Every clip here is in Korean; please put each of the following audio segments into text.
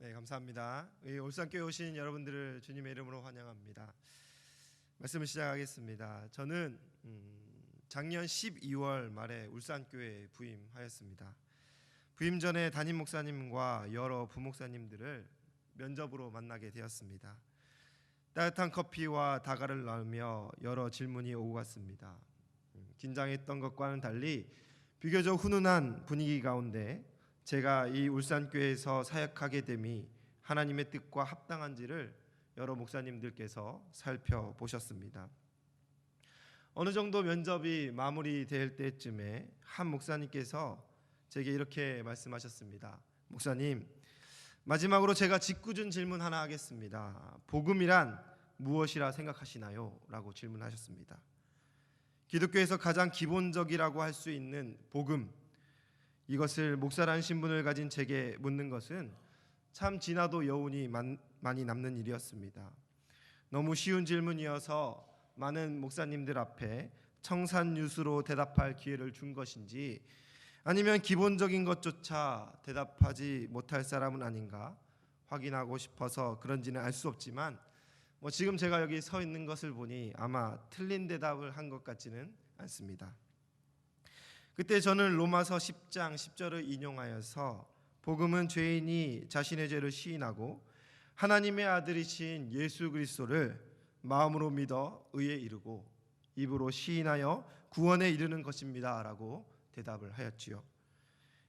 네, 감사합니다. 울산교회 오신 여러분들을 주님의 이름으로 환영합니다. 말씀을 시작하겠습니다. 저는 작년 12월 말에 울산교회에 부임하였습니다. 부임 전에 담임 목사님과 여러 부목사님들을 면접으로 만나게 되었습니다. 따뜻한 커피와 다가를 나누며 여러 질문이 오고 갔습니다. 긴장했던 것과는 달리 비교적 훈훈한 분위기 가운데 제가 이 울산교회에서 사역하게 됨이 하나님의 뜻과 합당한지를 여러 목사님들께서 살펴보셨습니다. 어느 정도 면접이 마무리될 때쯤에 한 목사님께서 제게 이렇게 말씀하셨습니다. 목사님, 마지막으로 제가 짓궂은 질문 하나 하겠습니다. 복음이란 무엇이라 생각하시나요? 라고 질문하셨습니다. 기독교에서 가장 기본적이라고 할 수 있는 복음, 이것을 목사라는 신분을 가진 제게 묻는 것은 참 지나도 여운이 많이 남는 일이었습니다. 너무 쉬운 질문이어서 많은 목사님들 앞에 청산유수로 대답할 기회를 준 것인지, 아니면 기본적인 것조차 대답하지 못할 사람은 아닌가 확인하고 싶어서 그런지는 알 수 없지만, 지금 제가 여기 서 있는 것을 보니 아마 틀린 대답을 한 것 같지는 않습니다. 그때 저는 로마서 10장 10절을 인용하여서 복음은 죄인이 자신의 죄를 시인하고 하나님의 아들이신 예수 그리스도를 마음으로 믿어 의에 이르고 입으로 시인하여 구원에 이르는 것입니다 라고 대답을 하였지요.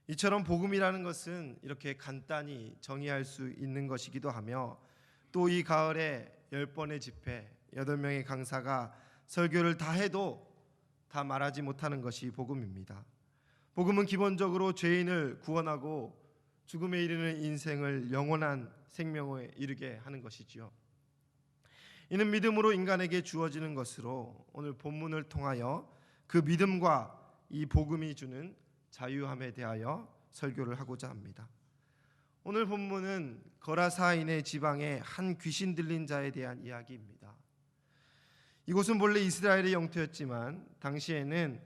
이처럼 복음이라는 것은 이렇게 간단히 정의할 수 있는 것이기도 하며, 또 이 가을에 10번의 집회 8명의 강사가 설교를 다 해도 다 말하지 못하는 것이 복음입니다. 복음은 기본적으로 죄인을 구원하고 죽음에 이르는 인생을 영원한 생명에 이르게 하는 것이지요. 이는 믿음으로 인간에게 주어지는 것으로 오늘 본문을 통하여 그 믿음과 이 복음이 주는 자유함에 대하여 설교를 하고자 합니다. 오늘 본문은 거라사인의 지방의 한 귀신 들린 자에 대한 이야기입니다. 이곳은 본래 이스라엘의 영토였지만 당시에는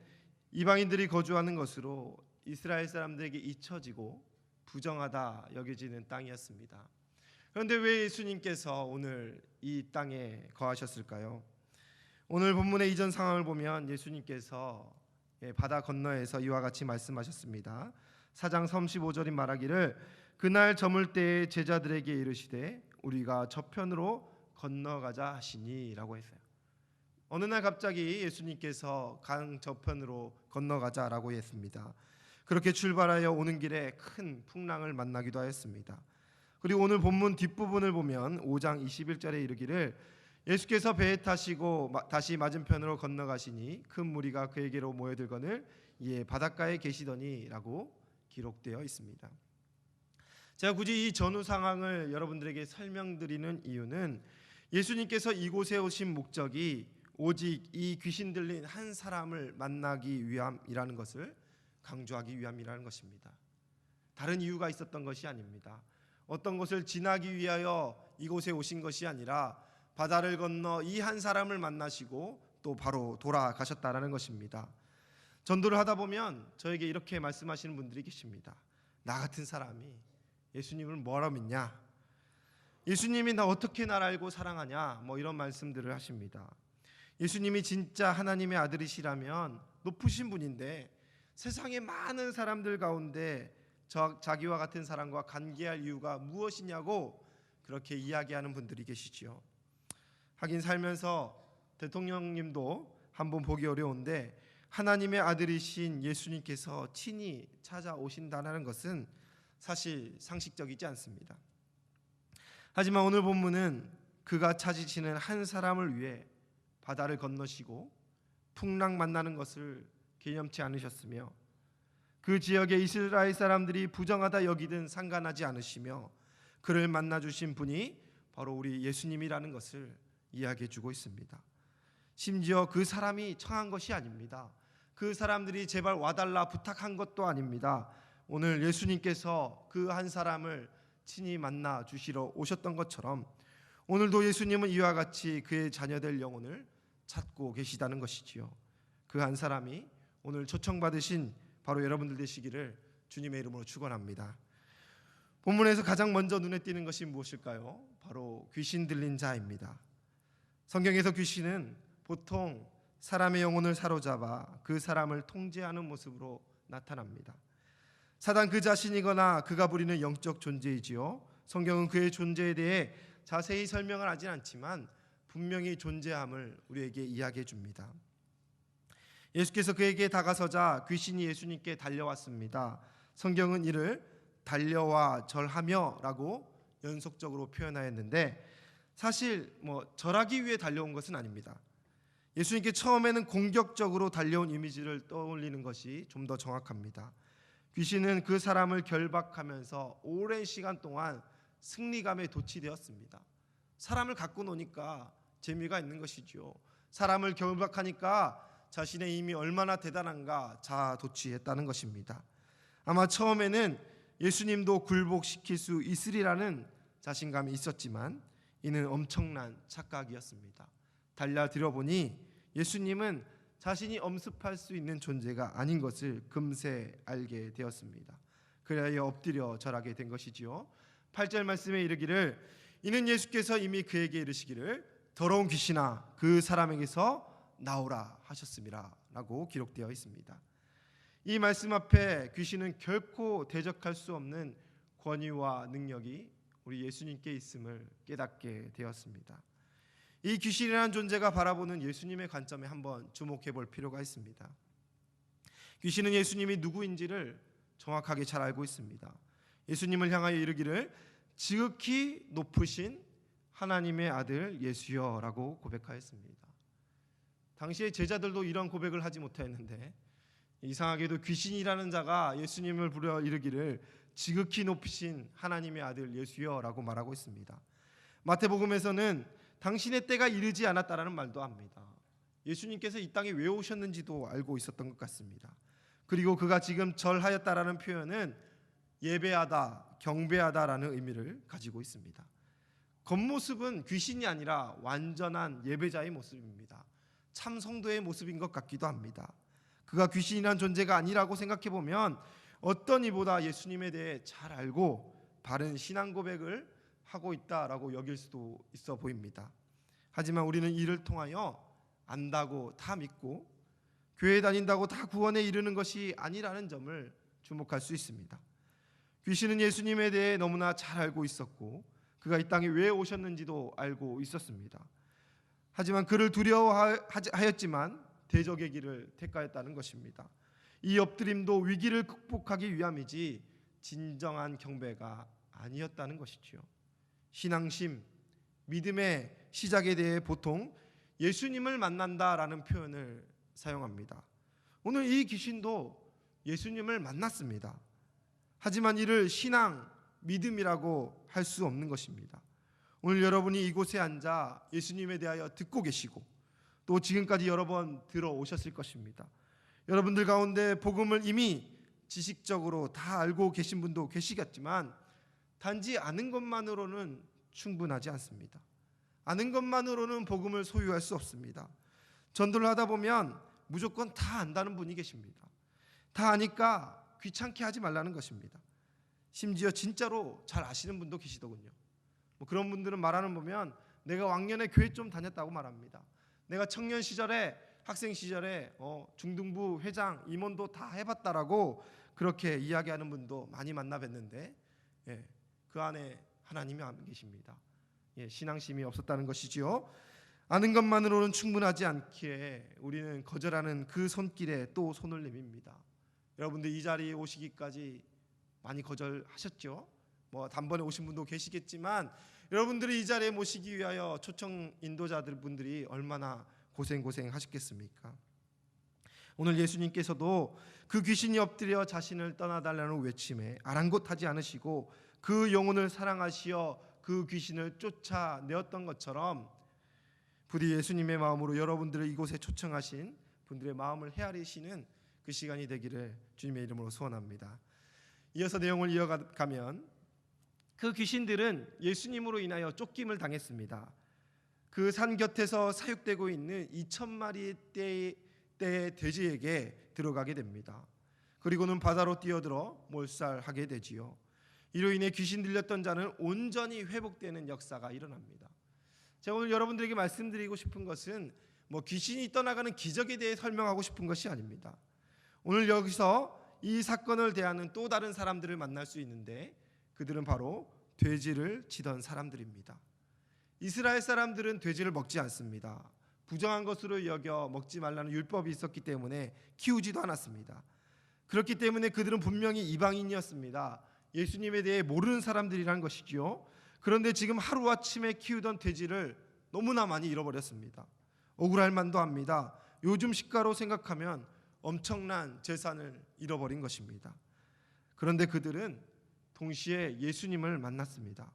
이방인들이 거주하는 것으로 이스라엘 사람들에게 잊혀지고 부정하다 여겨지는 땅이었습니다. 그런데 왜 예수님께서 오늘 이 땅에 거하셨을까요? 오늘 본문의 이전 상황을 보면 예수님께서 바다 건너에서 이와 같이 말씀하셨습니다. 4장 35절인 말하기를 그날 저물 때에 제자들에게 이르시되 우리가 저편으로 건너가자 하시니 라고 했어요. 어느 날 갑자기 예수님께서 강 저편으로 건너가자라고 했습니다. 그렇게 출발하여 오는 길에 큰 풍랑을 만나기도 하였습니다. 그리고 오늘 본문 뒷부분을 보면 5장 21절에 이르기를 예수께서 배에 타시고 다시 맞은편으로 건너가시니 큰 무리가 그에게로 모여들거늘 이에 바닷가에 계시더니 라고 기록되어 있습니다. 제가 굳이 이 전후 상황을 여러분들에게 설명드리는 이유는 예수님께서 이곳에 오신 목적이 오직 이 귀신 들린 한 사람을 만나기 위함이라는 것을 강조하기 위함이라는 것입니다. 다른 이유가 있었던 것이 아닙니다. 어떤 것을 지나기 위하여 이곳에 오신 것이 아니라 바다를 건너 이 한 사람을 만나시고 또 바로 돌아가셨다라는 것입니다. 전도를 하다 보면 저에게 이렇게 말씀하시는 분들이 계십니다. 나 같은 사람이 예수님을 뭐라 믿냐? 예수님이 나 어떻게 날 알고 사랑하냐? 이런 말씀들을 하십니다. 예수님이 진짜 하나님의 아들이시라면 높으신 분인데 세상의 많은 사람들 가운데 자기와 같은 사람과 관계할 이유가 무엇이냐고 그렇게 이야기하는 분들이 계시지요. 하긴 살면서 대통령님도 한번 보기 어려운데 하나님의 아들이신 예수님께서 친히 찾아오신다는 것은 사실 상식적이지 않습니다. 하지만 오늘 본문은 그가 찾으시는 한 사람을 위해 바다를 건너시고 풍랑 만나는 것을 개념치 않으셨으며 그 지역의 이스라엘 사람들이 부정하다 여기든 상관하지 않으시며 그를 만나주신 분이 바로 우리 예수님이라는 것을 이야기해 주고 있습니다. 심지어 그 사람이 청한 것이 아닙니다. 그 사람들이 제발 와달라 부탁한 것도 아닙니다. 오늘 예수님께서 그 한 사람을 친히 만나 주시러 오셨던 것처럼 오늘도 예수님은 이와 같이 그의 자녀될 영혼을 찾고 계시다는 것이지요. 그 한 사람이 오늘 초청받으신 바로 여러분들 되시기를 주님의 이름으로 축원합니다. 본문에서 가장 먼저 눈에 띄는 것이 무엇일까요? 바로 귀신 들린 자입니다. 성경에서 귀신은 보통 사람의 영혼을 사로잡아 그 사람을 통제하는 모습으로 나타납니다. 사단 그 자신이거나 그가 부리는 영적 존재이지요. 성경은 그의 존재에 대해 자세히 설명을 하진 않지만 분명히 존재함을 우리에게 이야기해 줍니다. 예수께서 그에게 다가서자 귀신이 예수님께 달려왔습니다. 성경은 이를 달려와 절하며 라고 연속적으로 표현하였는데 사실 절하기 위해 달려온 것은 아닙니다. 예수님께 처음에는 공격적으로 달려온 이미지를 떠올리는 것이 좀 더 정확합니다. 귀신은 그 사람을 결박하면서 오랜 시간 동안 승리감에 도취되었습니다. 사람을 갖고 노니까 재미가 있는 것이죠. 사람을 결박하니까 자신의 힘이 얼마나 대단한가 자아도취했다는 것입니다. 아마 처음에는 예수님도 굴복시킬 수 있으리라는 자신감이 있었지만 이는 엄청난 착각이었습니다. 달려들어보니 예수님은 자신이 엄습할 수 있는 존재가 아닌 것을 금세 알게 되었습니다. 그래야 엎드려 절하게 된 것이지요. 8절 말씀에 이르기를 이는 예수께서 이미 그에게 이르시기를 더러운 귀신아 그 사람에게서 나오라 하셨음이라 라고 기록되어 있습니다. 이 말씀 앞에 귀신은 결코 대적할 수 없는 권위와 능력이 우리 예수님께 있음을 깨닫게 되었습니다. 이 귀신이라는 존재가 바라보는 예수님의 관점에 한번 주목해 볼 필요가 있습니다. 귀신은 예수님이 누구인지를 정확하게 잘 알고 있습니다. 예수님을 향하여 이르기를 지극히 높으신 하나님의 아들 예수여 라고 고백하였습니다. 당시의 제자들도 이런 고백을 하지 못했는데 이상하게도 귀신이라는 자가 예수님을 부르어 이르기를 지극히 높으신 하나님의 아들 예수여 라고 말하고 있습니다. 마태복음에서는 당신의 때가 이르지 않았다라는 말도 합니다. 예수님께서 이 땅에 왜 오셨는지도 알고 있었던 것 같습니다. 그리고 그가 지금 절하였다라는 표현은 예배하다, 경배하다라는 의미를 가지고 있습니다. 겉모습은 귀신이 아니라 완전한 예배자의 모습입니다. 참 성도의 모습인 것 같기도 합니다. 그가 귀신이란 존재가 아니라고 생각해보면 어떤 이보다 예수님에 대해 잘 알고 바른 신앙 고백을 하고 있다라고 여길 수도 있어 보입니다. 하지만 우리는 이를 통하여 안다고 다 믿고 교회 다닌다고 다 구원에 이르는 것이 아니라는 점을 주목할 수 있습니다. 귀신은 예수님에 대해 너무나 잘 알고 있었고 그가 이 땅에 왜 오셨는지도 알고 있었습니다. 하지만 그를 두려워하였지만 대적의 길을 택하였다는 것입니다. 이 엎드림도 위기를 극복하기 위함이지 진정한 경배가 아니었다는 것이지요. 신앙심, 믿음의 시작에 대해 보통 예수님을 만난다라는 표현을 사용합니다. 오늘 이 귀신도 예수님을 만났습니다. 하지만 이를 신앙, 믿음이라고 할 수 없는 것입니다. 오늘 여러분이 이곳에 앉아 예수님에 대하여 듣고 계시고 또 지금까지 여러 번 들어오셨을 것입니다. 여러분들 가운데 복음을 이미 지식적으로 다 알고 계신 분도 계시겠지만 단지 아는 것만으로는 충분하지 않습니다. 아는 것만으로는 복음을 소유할 수 없습니다. 전도를 하다 보면 무조건 다 안다는 분이 계십니다. 다 아니까 귀찮게 하지 말라는 것입니다. 심지어 진짜로 잘 아시는 분도 계시더군요. 그런 분들은 말하는 보면 내가 왕년에 교회 좀 다녔다고 말합니다. 내가 청년 시절에 학생 시절에 중등부 회장 임원도 다 해봤다라고 그렇게 이야기하는 분도 많이 만나 뵀는데 그 안에 하나님이 안 계십니다. 신앙심이 없었다는 것이지요. 아는 것만으로는 충분하지 않기에 우리는 거절하는 그 손길에 또 손을 내밉니다. 여러분들 이 자리에 오시기까지 많이 거절하셨죠? 단번에 오신 분도 계시겠지만 여러분들이 이 자리에 모시기 위하여 초청 인도자들 분들이 얼마나 고생하셨겠습니까? 오늘 예수님께서도 그 귀신이 엎드려 자신을 떠나달라는 외침에 아랑곳하지 않으시고 그 영혼을 사랑하시어 그 귀신을 쫓아내었던 것처럼 부디 예수님의 마음으로 여러분들을 이곳에 초청하신 분들의 마음을 헤아리시는 그 시간이 되기를 주님의 이름으로 소원합니다. 이어서 내용을 이어가면 그 귀신들은 예수님으로 인하여 쫓김을 당했습니다. 그 산 곁에서 사육되고 있는 2,000마리의 떼의 돼지에게 들어가게 됩니다. 그리고는 바다로 뛰어들어 몰살하게 되지요. 이로 인해 귀신 들렸던 자는 온전히 회복되는 역사가 일어납니다. 제가 오늘 여러분들에게 말씀드리고 싶은 것은 귀신이 떠나가는 기적에 대해 설명하고 싶은 것이 아닙니다. 오늘 여기서 이 사건을 대하는 또 다른 사람들을 만날 수 있는데 그들은 바로 돼지를 치던 사람들입니다. 이스라엘 사람들은 돼지를 먹지 않습니다. 부정한 것으로 여겨 먹지 말라는 율법이 있었기 때문에 키우지도 않았습니다. 그렇기 때문에 그들은 분명히 이방인이었습니다. 예수님에 대해 모르는 사람들이란 것이지요. 그런데 지금 하루아침에 키우던 돼지를 너무나 많이 잃어버렸습니다. 억울할 만도 합니다. 요즘 시가로 생각하면 엄청난 재산을 잃어버린 것입니다. 그런데 그들은 동시에 예수님을 만났습니다.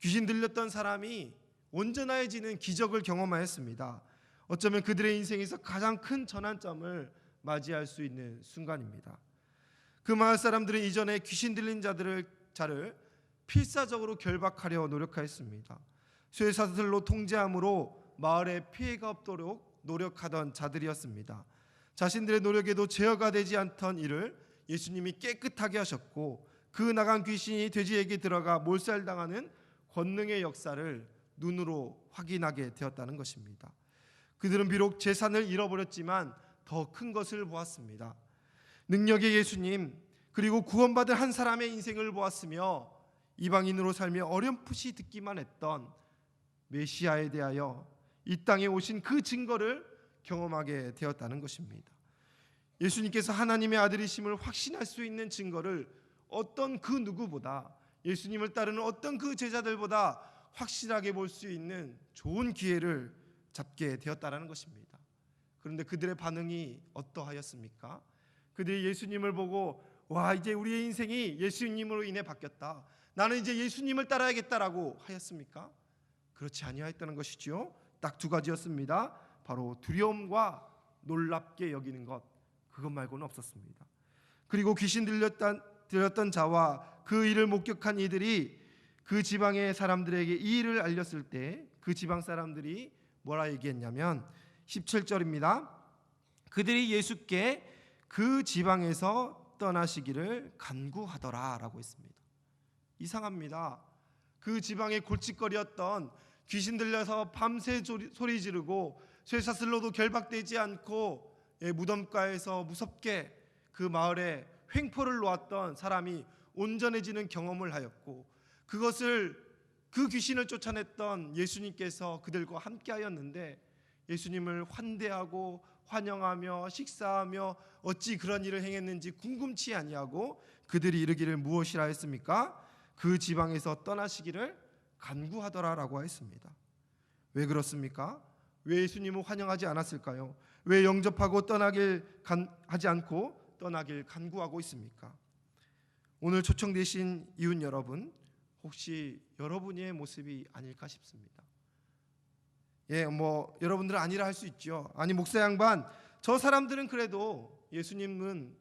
귀신 들렸던 사람이 온전해지는 기적을 경험하였습니다. 어쩌면 그들의 인생에서 가장 큰 전환점을 맞이할 수 있는 순간입니다. 그 마을 사람들은 이전에 귀신 들린 자를 필사적으로 결박하려 노력하였습니다. 쇠사슬로 통제함으로 마을에 피해가 없도록 노력하던 자들이었습니다. 자신들의 노력에도 제어가 되지 않던 이를 예수님이 깨끗하게 하셨고 그 나간 귀신이 돼지에게 들어가 몰살당하는 권능의 역사를 눈으로 확인하게 되었다는 것입니다. 그들은 비록 재산을 잃어버렸지만 더 큰 것을 보았습니다. 능력의 예수님, 그리고 구원받은 한 사람의 인생을 보았으며 이방인으로 살며 어렴풋이 듣기만 했던 메시아에 대하여 이 땅에 오신 그 증거를 경험하게 되었다는 것입니다. 예수님께서 하나님의 아들이심을 확신할 수 있는 증거를 어떤 그 누구보다, 예수님을 따르는 어떤 그 제자들보다 확실하게 볼 수 있는 좋은 기회를 잡게 되었다는 것입니다. 그런데 그들의 반응이 어떠하였습니까? 그들이 예수님을 보고 와, 이제 우리의 인생이 예수님으로 인해 바뀌었다, 나는 이제 예수님을 따라야겠다라고 하였습니까? 그렇지 아니하였다는 것이지요. 딱 두 가지였습니다. 바로 두려움과 놀랍게 여기는 것, 그것 말고는 없었습니다. 그리고 귀신 들렸던 자와 그 일을 목격한 이들이 그 지방의 사람들에게 이 일을 알렸을 때 그 지방 사람들이 뭐라 얘기했냐면 17절입니다. 그들이 예수께 그 지방에서 떠나시기를 간구하더라 라고 했습니다. 이상합니다. 그 지방에 골칫거리였던, 귀신 들려서 밤새 소리 지르고 쇠사슬로도 결박되지 않고 무덤가에서 무섭게 그 마을에 횡포를 놓았던 사람이 온전해지는 경험을 하였고, 그 귀신을 쫓아냈던 예수님께서 그들과 함께 하였는데 예수님을 환대하고 환영하며 식사하며 어찌 그런 일을 행했는지 궁금치 아니하고 그들이 이르기를 무엇이라 했습니까? 그 지방에서 떠나시기를 간구하더라라고 했습니다. 왜 그렇습니까? 왜 예수님을 환영하지 않았을까요? 왜 영접하고 하지 않고 떠나길 간구하고 있습니까? 오늘 초청되신 이웃 여러분, 혹시 여러분의 모습이 아닐까 싶습니다. 여러분들은 아니라 할 수 있죠. 아니, 목사 양반, 저 사람들은 그래도 예수님을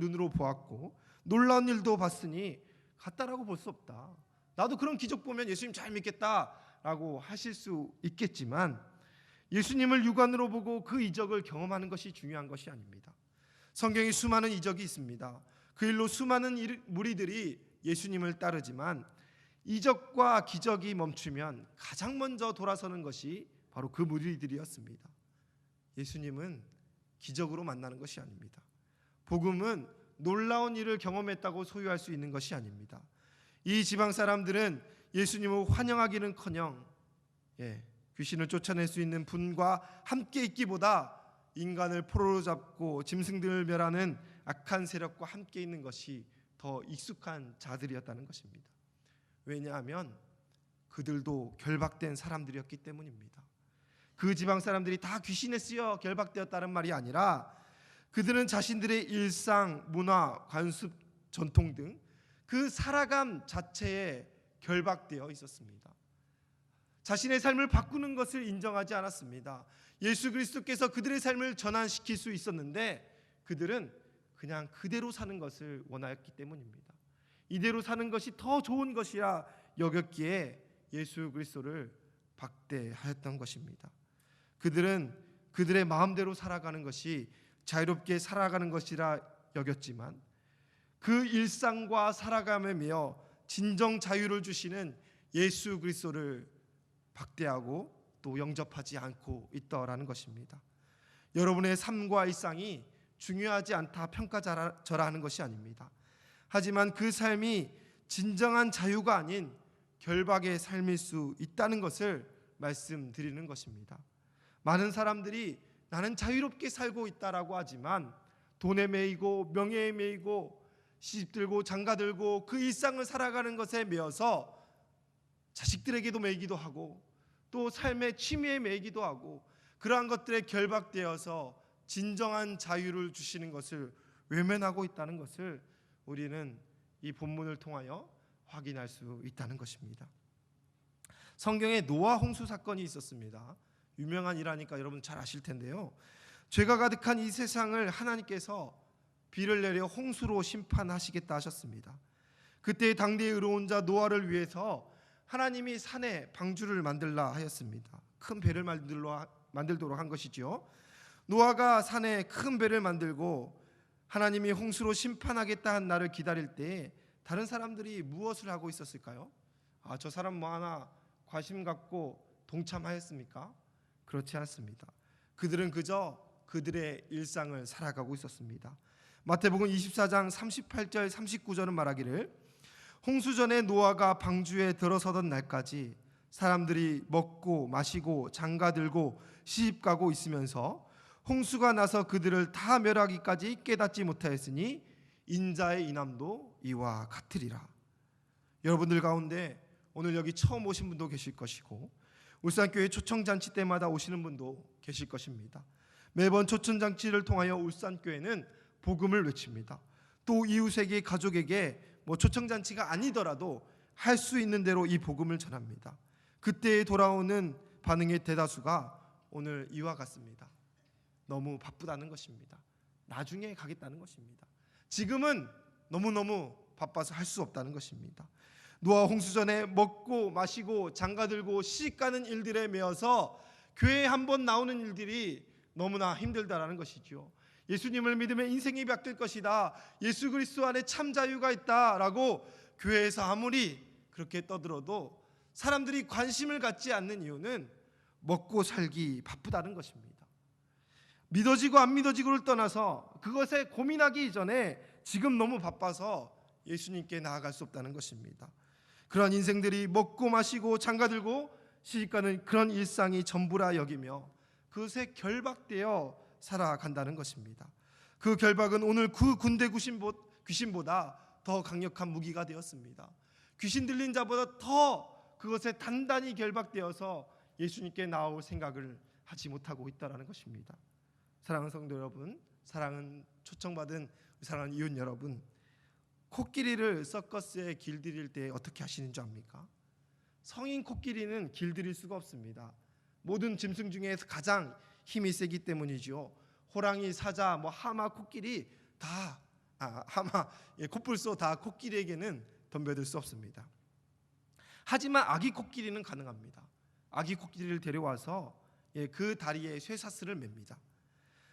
눈으로 보았고 놀라운 일도 봤으니 같다라고 볼 수 없다, 나도 그런 기적 보면 예수님 잘 믿겠다라고 하실 수 있겠지만, 예수님을 육안으로 보고 그 이적을 경험하는 것이 중요한 것이 아닙니다. 성경에 수많은 이적이 있습니다. 그 일로 수많은 무리들이 예수님을 따르지만 이적과 기적이 멈추면 가장 먼저 돌아서는 것이 바로 그 무리들이었습니다. 예수님은 기적으로 만나는 것이 아닙니다. 복음은 놀라운 일을 경험했다고 소유할 수 있는 것이 아닙니다. 이 지방 사람들은 예수님을 환영하기는커녕 귀신을 쫓아낼 수 있는 분과 함께 있기보다 인간을 포로로 잡고 짐승들을 멸하는 악한 세력과 함께 있는 것이 더 익숙한 자들이었다는 것입니다. 왜냐하면 그들도 결박된 사람들이었기 때문입니다. 그 지방 사람들이 다 귀신에 쓰여 결박되었다는 말이 아니라 그들은 자신들의 일상, 문화, 관습, 전통 등 그 살아감 자체에 결박되어 있었습니다. 자신의 삶을 바꾸는 것을 인정하지 않았습니다. 예수 그리스도께서 그들의 삶을 전환시킬 수 있었는데 그들은 그냥 그대로 사는 것을 원하였기 때문입니다. 이대로 사는 것이 더 좋은 것이라 여겼기에 예수 그리스도를 박대하였던 것입니다. 그들은 그들의 마음대로 살아가는 것이 자유롭게 살아가는 것이라 여겼지만 그 일상과 살아감에 매여 진정 자유를 주시는 예수 그리스도를 박대하고 또 영접하지 않고 있다라는 것입니다. 여러분의 삶과 일상이 중요하지 않다 평가절하하는 것이 아닙니다. 하지만 그 삶이 진정한 자유가 아닌 결박의 삶일 수 있다는 것을 말씀드리는 것입니다. 많은 사람들이 나는 자유롭게 살고 있다라고 하지만 돈에 매이고 명예에 매이고 시집들고 장가들고 그 일상을 살아가는 것에 매여서 자식들에게도 매이기도 하고 또 삶의 취미에 매이기도 하고 그러한 것들에 결박되어서 진정한 자유를 주시는 것을 외면하고 있다는 것을 우리는 이 본문을 통하여 확인할 수 있다는 것입니다. 성경에 노아 홍수 사건이 있었습니다. 유명한 일하니까 여러분 잘 아실 텐데요. 죄가 가득한 이 세상을 하나님께서 비를 내려 홍수로 심판하시겠다 하셨습니다. 그때 당대의 의로운 자 노아를 위해서 하나님이 산에 방주를 만들라 하였습니다. 큰 배를 만들도록 한 것이죠. 노아가 산에 큰 배를 만들고 하나님이 홍수로 심판하겠다 한 날을 기다릴 때 다른 사람들이 무엇을 하고 있었을까요? 저 사람 뭐 하나 관심 갖고 동참하였습니까? 그렇지 않습니다. 그들은 그저 그들의 일상을 살아가고 있었습니다. 마태복음 24장 38절 39절은 말하기를 홍수 전에 노아가 방주에 들어서던 날까지 사람들이 먹고 마시고 장가들고 시집가고 있으면서 홍수가 나서 그들을 다 멸하기까지 깨닫지 못하였으니 인자의 인함도 이와 같으리라. 여러분들 가운데 오늘 여기 처음 오신 분도 계실 것이고 울산교회 초청잔치 때마다 오시는 분도 계실 것입니다. 매번 초청잔치를 통하여 울산교회는 복음을 외칩니다. 또 이웃에게 가족에게 초청잔치가 아니더라도 할 수 있는 대로 이 복음을 전합니다. 그때 돌아오는 반응의 대다수가 오늘 이와 같습니다. 너무 바쁘다는 것입니다. 나중에 가겠다는 것입니다. 지금은 너무너무 바빠서 할 수 없다는 것입니다. 노아 홍수 전에 먹고 마시고 장가들고 시집가는 일들에 매여서 교회에 한번 나오는 일들이 너무나 힘들다라는 것이죠. 예수님을 믿으면 인생이 바뀔 것이다. 예수 그리스도 안에 참 자유가 있다라고 교회에서 아무리 그렇게 떠들어도 사람들이 관심을 갖지 않는 이유는 먹고 살기 바쁘다는 것입니다. 믿어지고 안 믿어지고를 떠나서 그것에 고민하기 이전에 지금 너무 바빠서 예수님께 나아갈 수 없다는 것입니다. 그런 인생들이 먹고 마시고 장가들고 시집가는 그런 일상이 전부라 여기며 그것에 결박되어 살아간다는 것입니다. 그 결박은 오늘 그 군대 귀신보다 더 강력한 무기가 되었습니다. 귀신 들린 자보다 더 그것에 단단히 결박되어서 예수님께 나올 생각을 하지 못하고 있다는 것입니다. 사랑하는 성도 여러분, 사랑하는 초청받은 사랑하는 이웃 여러분, 코끼리를 서커스에 길들일 때 어떻게 하시는 줄 압니까? 성인 코끼리는 길들일 수가 없습니다. 모든 짐승 중에서 가장 힘이 세기 때문이죠. 호랑이, 사자, 하마, 코끼리 다 코뿔소 다 코끼리에게는 덤벼들 수 없습니다. 하지만 아기 코끼리는 가능합니다. 아기 코끼리를 데려와서 그 다리에 쇠사슬을 맵니다.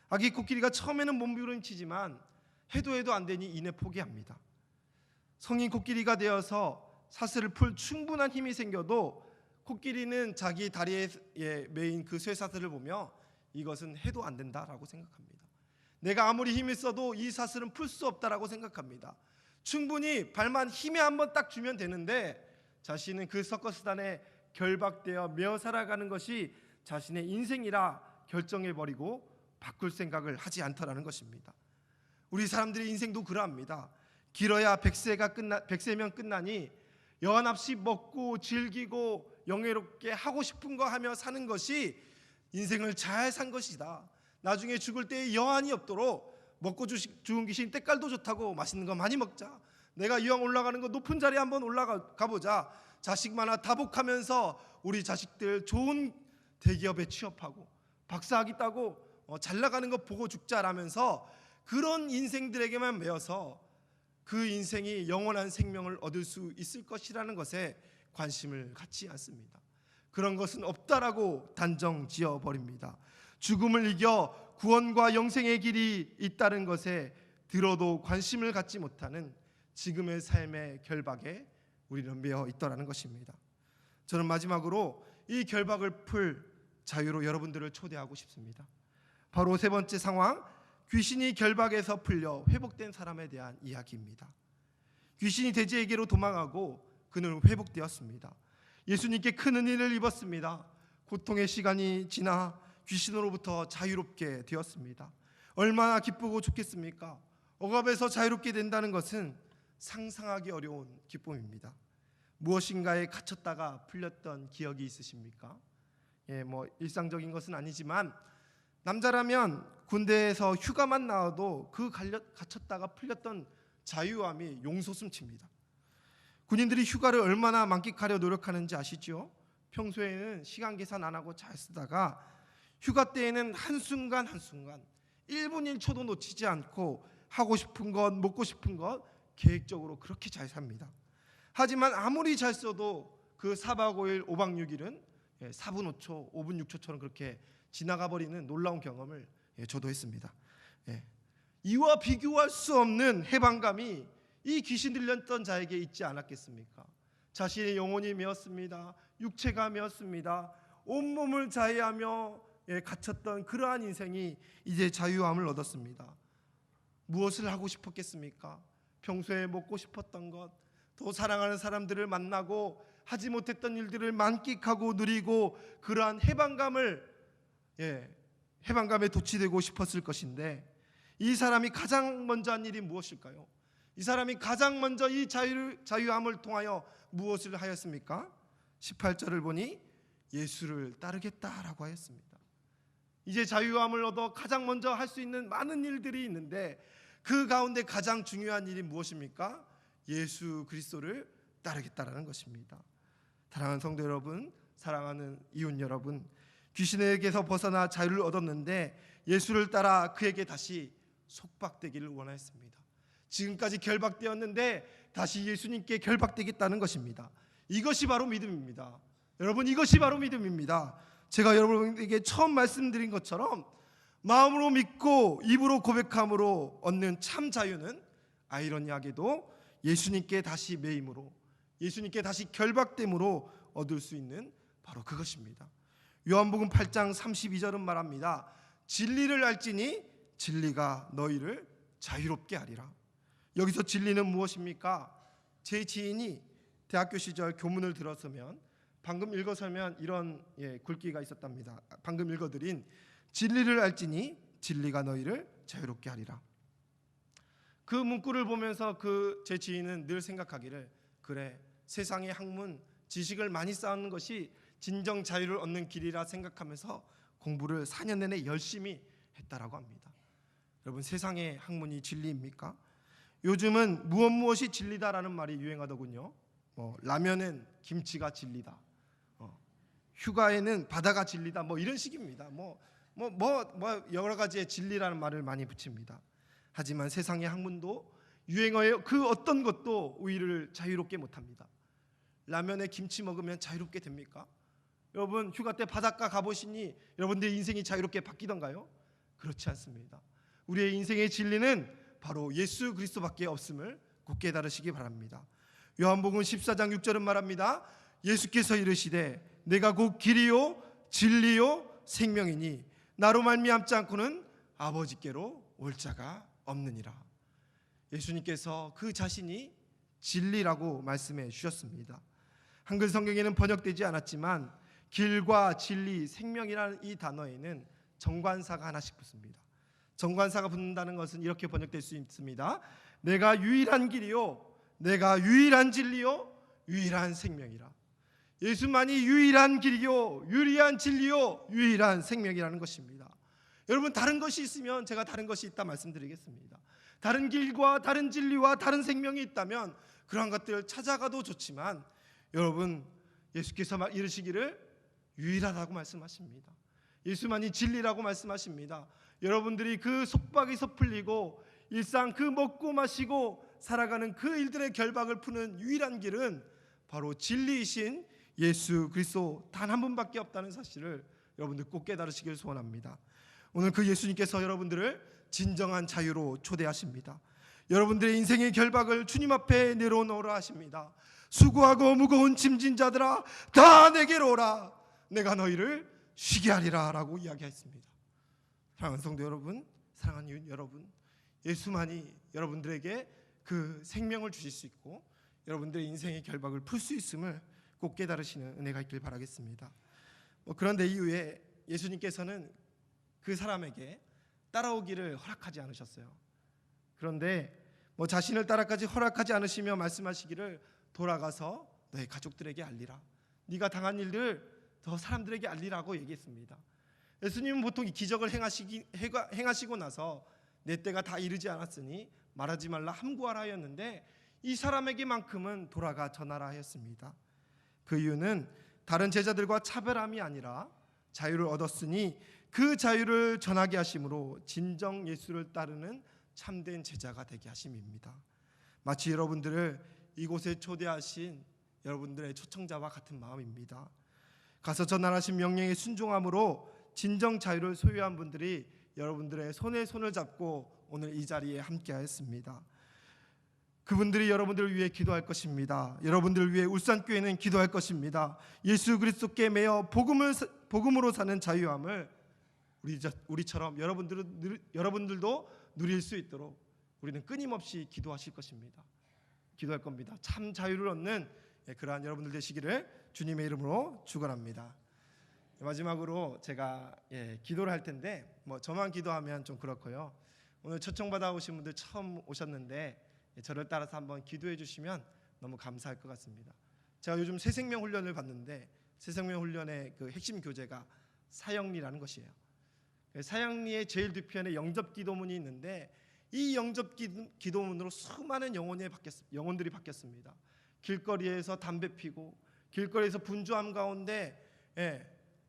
아기 코끼리가 처음에는 몸부림치지만 해도 안 되니 이내 포기합니다. 성인 코끼리가 되어서 사슬을 풀 충분한 힘이 생겨도 코끼리는 자기 다리에 매인 그 쇠사슬을 보며 이것은 해도 안 된다라고 생각합니다. 내가 아무리 힘을 써도 이 사슬은 풀 수 없다라고 생각합니다. 충분히 발만 힘에 한번 딱 주면 되는데 자신은 그 서커스단에 결박되어 매어 살아가는 것이 자신의 인생이라 결정해버리고 바꿀 생각을 하지 않더라는 것입니다. 우리 사람들의 인생도 그러합니다. 길어야 100세면 끝나니 여한없이 먹고 즐기고 영예롭게 하고 싶은 거 하며 사는 것이 인생을 잘 산 것이다. 나중에 죽을 때에 여한이 없도록 먹고 죽은 귀신 때깔도 좋다고 맛있는 거 많이 먹자. 내가 이왕 올라가는 거 높은 자리에 한번 올라가 보자. 자식 많아 다복하면서 우리 자식들 좋은 대기업에 취업하고 박사학위 따고 잘 나가는 거 보고 죽자라면서 그런 인생들에게만 매여서 그 인생이 영원한 생명을 얻을 수 있을 것이라는 것에 관심을 갖지 않습니다. 그런 것은 없다라고 단정 지어버립니다. 죽음을 이겨 구원과 영생의 길이 있다는 것에 들어도 관심을 갖지 못하는 지금의 삶의 결박에 우리는 매여 있더라는 것입니다. 저는 마지막으로 이 결박을 풀 자유로 여러분들을 초대하고 싶습니다. 바로 세 번째 상황, 귀신이 결박에서 풀려 회복된 사람에 대한 이야기입니다. 귀신이 돼지에게로 도망하고 그는 회복되었습니다. 예수님께 큰 은혜를 입었습니다. 고통의 시간이 지나 귀신으로부터 자유롭게 되었습니다. 얼마나 기쁘고 좋겠습니까? 억압에서 자유롭게 된다는 것은 상상하기 어려운 기쁨입니다. 무엇인가에 갇혔다가 풀렸던 기억이 있으십니까? 일상적인 것은 아니지만 남자라면 군대에서 휴가만 나와도 그 갇혔다가 풀렸던 자유함이 용솟음칩니다. 군인들이 휴가를 얼마나 만끽하려 노력하는지 아시죠? 평소에는 시간 계산 안 하고 잘 쓰다가 휴가 때에는 한순간 1분 1초도 놓치지 않고 하고 싶은 것, 먹고 싶은 것 계획적으로 그렇게 잘 삽니다. 하지만 아무리 잘 써도 그 4박 5일 5박 6일은 4분 5초, 5분 6초처럼 그렇게 지나가 버리는 놀라운 경험을 저도 했습니다. 이와 비교할 수 없는 해방감이 이 귀신 들렸던 자에게 있지 않았겠습니까? 자신의 영혼이 메었습니다. 육체가 메었습니다. 온몸을 자해하며 갇혔던 그러한 인생이 이제 자유함을 얻었습니다. 무엇을 하고 싶었겠습니까? 평소에 먹고 싶었던 것, 더 사랑하는 사람들을 만나고 하지 못했던 일들을 만끽하고 누리고 그러한 해방감에 도취되고 싶었을 것인데 이 사람이 가장 먼저 한 일이 무엇일까요? 이 사람이 가장 먼저 이 자유함을 통하여 무엇을 하였습니까? 18절을 보니 예수를 따르겠다라고 하였습니다. 이제 자유함을 얻어 가장 먼저 할 수 있는 많은 일들이 있는데 그 가운데 가장 중요한 일이 무엇입니까? 예수 그리스도를 따르겠다라는 것입니다. 사랑하는 성도 여러분, 사랑하는 이웃 여러분, 귀신에게서 벗어나 자유를 얻었는데 예수를 따라 그에게 다시 속박되기를 원하였습니다. 지금까지 결박되었는데 다시 예수님께 결박되겠다는 것입니다. 이것이 바로 믿음입니다. 여러분, 이것이 바로 믿음입니다. 제가 여러분에게 처음 말씀드린 것처럼 마음으로 믿고 입으로 고백함으로 얻는 참 자유는 아이러니하게도 예수님께 다시 매임으로, 예수님께 다시 결박됨으로 얻을 수 있는 바로 그것입니다. 요한복음 8장 32절은 말합니다. 진리를 알지니 진리가 너희를 자유롭게 하리라. 여기서 진리는 무엇입니까? 제 지인이 대학교 시절 교문을 들었으면 방금 읽어서면 이런 굵기가 있었답니다. 방금 읽어드린 진리를 알지니 진리가 너희를 자유롭게 하리라. 그 문구를 보면서 제 지인은 늘 생각하기를, 그래, 세상의 학문, 지식을 많이 쌓는 것이 진정 자유를 얻는 길이라 생각하면서 공부를 4년 내내 열심히 했다라고 합니다. 여러분, 세상의 학문이 진리입니까? 요즘은 무엇이 진리다라는 말이 유행하더군요. 라면은 김치가 진리다. 휴가에는 바다가 진리다. 이런 식입니다. 여러 가지의 진리라는 말을 많이 붙입니다. 하지만 세상의 학문도 유행어의 그 어떤 것도 우리를 자유롭게 못합니다. 라면에 김치 먹으면 자유롭게 됩니까? 여러분, 휴가 때 바닷가 가보시니 여러분들의 인생이 자유롭게 바뀌던가요? 그렇지 않습니다. 우리의 인생의 진리는 바로 예수 그리스도밖에 없음을 꼭 깨달으시기 바랍니다. 요한복음 14장 6절은 말합니다. 예수께서 이르시되 내가 곧 길이요 진리요 생명이니 나로 말미암지 않고는 아버지께로 올 자가 없느니라. 예수님께서 그 자신이 진리라고 말씀해 주셨습니다. 한글 성경에는 번역되지 않았지만 길과 진리, 생명이라는 이 단어에는 정관사가 하나씩 붙습니다. 정관사가 붙는다는 것은 이렇게 번역될 수 있습니다. 내가 유일한 길이요, 내가 유일한 진리요, 유일한 생명이라. 예수만이 유일한 길이요, 유일한 진리요, 유일한 생명이라는 것입니다. 여러분, 다른 것이 있으면 제가 다른 것이 있다 말씀드리겠습니다. 다른 길과 다른 진리와 다른 생명이 있다면 그러한 것들을 찾아가도 좋지만 여러분, 예수께서 이르시기를 유일하다고 말씀하십니다. 예수만이 진리라고 말씀하십니다. 여러분들이 그 속박에서 풀리고 일상 그 먹고 마시고 살아가는 그 일들의 결박을 푸는 유일한 길은 바로 진리이신 예수 그리스도 단 한 분밖에 없다는 사실을 여러분들 꼭 깨달으시길 소원합니다. 오늘 그 예수님께서 여러분들을 진정한 자유로 초대하십니다. 여러분들의 인생의 결박을 주님 앞에 내려놓으라 하십니다. 수고하고 무거운 짐진 자들아 다 내게로 오라, 내가 너희를 쉬게 하리라 라고 이야기했습니다. 사랑하는 성도 여러분, 사랑하는 이웃 여러분, 예수만이 여러분들에게 그 생명을 주실 수 있고 여러분들의 인생의 결박을 풀 수 있음을 꼭 깨달으시는 은혜가 있길 바라겠습니다. 그런데 이후에 예수님께서는 그 사람에게 따라오기를 허락하지 않으셨어요. 그런데 자신을 따라까지 허락하지 않으시며 말씀하시기를 돌아가서 너의 가족들에게 알리라, 네가 당한 일들 더 사람들에게 알리라고 얘기했습니다. 예수님은 보통 이 기적을 행하시고 나서 내 때가 다 이르지 않았으니 말하지 말라 함구하라 하였는데 이 사람에게만큼은 돌아가 전하라 하였습니다. 그 이유는 다른 제자들과 차별함이 아니라 자유를 얻었으니 그 자유를 전하게 하심으로 진정 예수를 따르는 참된 제자가 되게 하심입니다. 마치 여러분들을 이곳에 초대하신 여러분들의 초청자와 같은 마음입니다. 가서 전하신 명령에 순종함으로 진정 자유를 소유한 분들이 여러분들의 손에 손을 잡고 오늘 이 자리에 함께하였습니다. 그분들이 여러분들을 위해 기도할 것입니다. 여러분들을 위해 울산교회는 기도할 것입니다. 예수 그리스도께 매여 복음으로 사는 자유함을 우리처럼 여러분들도 누릴 수 있도록 우리는 끊임없이 기도하실 것입니다. 기도할 겁니다. 참 자유를 얻는 그러한 여러분들 되시기를 주님의 이름으로 축원합니다. 마지막으로 제가 기도를 할 텐데 저만 기도하면 좀 그렇고요. 오늘 초청받아 오신 분들 처음 오셨는데 저를 따라서 한번 기도해 주시면 너무 감사할 것 같습니다. 제가 요즘 새생명 훈련을 받는데 새생명 훈련의 그 핵심 교재가 사형리라는 것이에요. 사형리의 제일 뒤편에 영접 기도문이 있는데 이 영접 기도문으로 수많은 영혼들이 바뀌었습니다. 길거리에서 담배 피고 길거리에서 분주함 가운데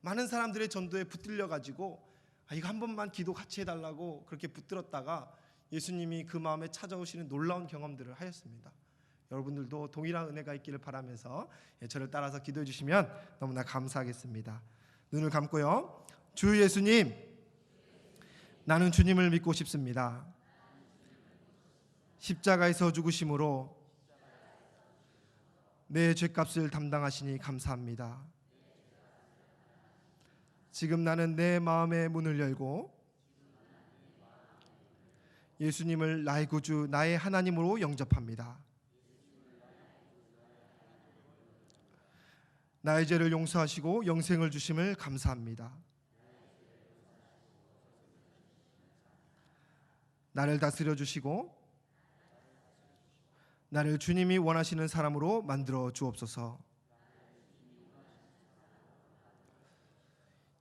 많은 사람들의 전도에 붙들려 가지고 이거 한 번만 기도 같이 해달라고 그렇게 붙들었다가 예수님이 그 마음에 찾아오시는 놀라운 경험들을 하였습니다. 여러분들도 동일한 은혜가 있기를 바라면서 저를 따라서 기도해 주시면 너무나 감사하겠습니다. 눈을 감고요. 주 예수님, 나는 주님을 믿고 싶습니다. 십자가에서 죽으심으로 내 죄값을 담당하시니 감사합니다. 지금 나는 내 마음의 문을 열고 예수님을 나의 구주, 나의 하나님으로 영접합니다. 나의 죄를 용서하시고 영생을 주심을 감사합니다. 나를 다스려 주시고 나를 주님이 원하시는 사람으로 만들어 주옵소서.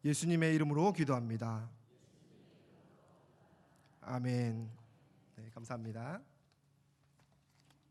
예수님의 이름으로 기도합니다. 아멘. 네, 감사합니다.